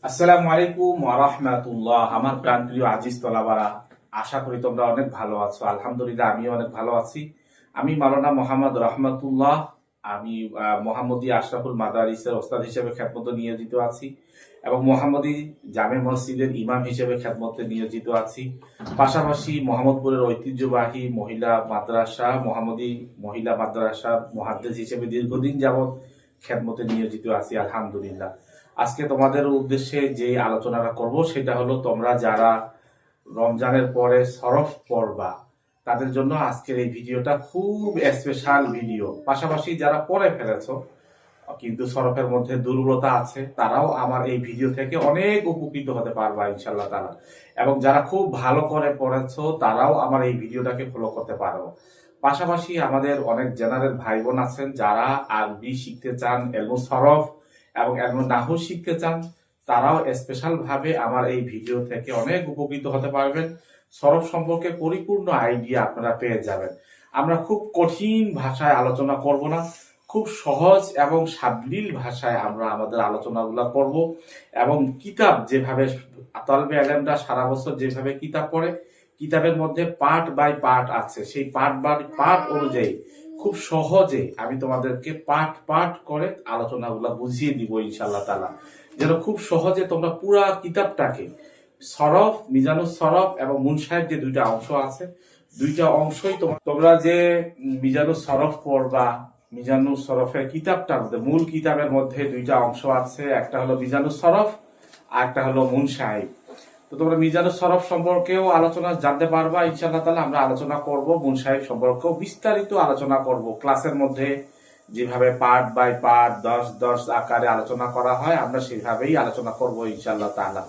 আসসালামু আলাইকুম ওয়া রাহমাতুল্লাহ। আমার প্রাণপ্রিয় আজিজ তলাবারা, আশা করি তোমরা অনেক ভালো আছো। আলহামদুলিল্লাহ, আমিও অনেক ভালো আছি। আমি মাওলানা মোহাম্মদ রহমাতুল্লাহ। আমি মোহাম্মদী আশরাফুল মাদারিসের ওস্তাদ হিসেবে খেদমতে নিয়োজিত আছি এবং মোহাম্মদী জামে মসজিদের ইমাম হিসেবে খেদমতে নিয়োজিত আছি। পাশাপাশি মোহাম্মদপুরের ঐতিহ্যবাহী মহিলা মাদ্রাসা মোহাম্মদী মহিলা মাদ্রাসার মুহাদ্দিস হিসেবে দীর্ঘদিন যাবৎ খেদমতে নিয়োজিত আছি। আলহামদুলিল্লাহ, আজকে তোমাদের উদ্দেশ্যে যে আলোচনাটা করব সেটা হলো, তোমরা যারা রমজানের পরে সরফ পড়বা তাদের জন্য আজকের এই ভিডিওটা খুব স্পেশাল ভিডিও। পাশাপাশি যারা পড়ে ফেলেছো কিন্তু সরফের মধ্যে দুর্বলতা আছে, তারাও আমার এই ভিডিও থেকে অনেক উপকৃত হতে পারবা ইনশাল্লাহ তাআলা। এবং যারা খুব ভালো করে পড়েছো তারাও আমার এই ভিডিওটাকে ফলো করতে পারো। পাশাপাশি আমাদের অনেক জেনারেল ভাই বোন আছেন যারা আরবি শিখতে চান, এলমু সরফ এবং এলমু নাহু শিখতে চান, তারাও স্পেশাল ভাবে আমার এই ভিডিও থেকে অনেক উপকৃত হতে পারবেন। সরফ সম্পর্কে পরিপূর্ণ আইডিয়া আপনারা পেয়ে যাবেন। আমরা খুব কঠিন ভাষায় আলোচনা করব না, খুব সহজ এবং সাবলীল ভাষায় আমরা আমাদের আলোচনাগুলো করব। এবং কিতাব যেভাবে তালবে আলেমরা সারা বছর যেভাবে কিতাব পড়ে, কিতাবের মধ্যে পার্ট বাই পার্ট আছে, সেই পার্ট বাই পার্ট অনুযায়ী খুব সহজে আমি তোমাদেরকে পার্ট পার্ট করে আলোচনাগুলো বুঝিয়ে দিব ইনশাআল্লাহ তাআলা, যেন খুব সহজে তোমরা পুরা কিতাবটাকে সরফ, মিজানুস সরফ এবং মুনসাহিব যে দুইটা অংশ আছে, দুইটা অংশই তোমরা যে মিজানুস সরফ পড়বা, মিজানুস সরফের কিতাবটার মধ্যে মূল কিতাবের মধ্যে দুইটা অংশ আছে, একটা হলো মিজানুস সরফ আর একটা হলো মুনসাহিব। তো তোমরা মিজানুস সরফ সম্পর্কেও আলোচনা জানতে পারবা ইনশাআল্লাহ তাআলা। আমরা আলোচনা করব মুনসাহিব সম্পর্কেও বিস্তারিত আলোচনা করব। ক্লাসের মধ্যে যেভাবে পার্ট বাই পার্ট 10 আকারে আলোচনা করা হয়, আমরা সেভাবেই আলোচনা করব ইনশাআল্লাহ তাআলা।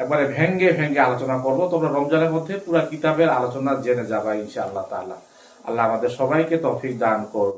একবারে ভেঙ্গে ভেঙ্গে আলোচনা করব। তোমরা রমজানের মধ্যে পুরো কিতাবের আলোচনা জেনে যাবা ইনশাআল্লাহ তাআলা। আল্লাহ আমাদের সবাইকে তৌফিক দান করুন।